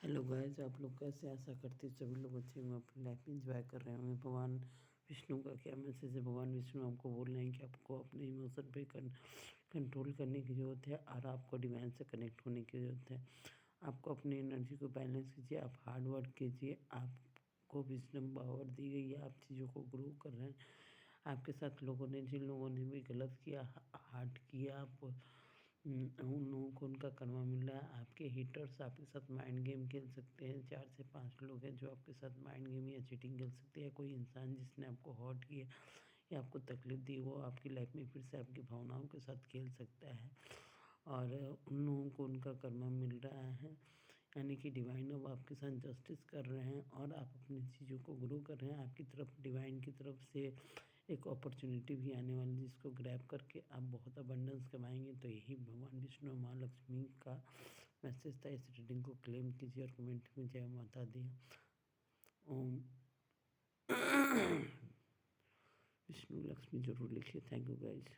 Hello guys, आप लोग कैसे? आशा करते हैं सभी लोग अच्छे होंगे, अपनी लाइफ में इंजॉय कर रहे होंगे। भगवान विष्णु का क्या मैसेज है? भगवान विष्णु हमको बोल रहे हैं कि आपको अपने इमोशन पे कंट्रोल करने की ज़रूरत है और आपको डिवाइन से कनेक्ट होने की ज़रूरत है। आपको अपनी एनर्जी को बैलेंस कीजिए, आप हार्ड वर्क कीजिए, आपको विजडम पावर दी गई है, आप चीज़ों को ग्रो कर रहे हैं। आपके साथ लोगों ने जिन लोगों ने भी गलत किया, हार्ट किया, आप उन लोगों को उनका कर्मा मिल रहा है। आपके हिटर्स आपके साथ माइंड गेम खेल सकते हैं। 4 से 5 लोग हैं जो आपके साथ माइंड गेम या चीटिंग खेल सकते हैं। कोई इंसान जिसने आपको हर्ट किया या आपको तकलीफ दी, वो आपकी लाइफ में फिर से आपकी भावनाओं के साथ खेल सकता है और उन लोगों को उनका कर्मा मिल रहा है। यानी कि डिवाइन अब आपके साथ जस्टिस कर रहे हैं और आप अपनी चीज़ों को ग्रो कर रहे हैं। आपकी तरफ डिवाइन की तरफ से एक अपॉर्चुनिटी भी आने वाली, जिसको ग्रैब करके आप बहुत अबंडेंस कमाएंगे। तो यही भगवान विष्णु और माँ लक्ष्मी का मैसेज था। इस रीडिंग को क्लेम कीजिए और कमेंट में जय माता दी। ओम विष्णु लक्ष्मी जरूर लिखिए। Thank you guys.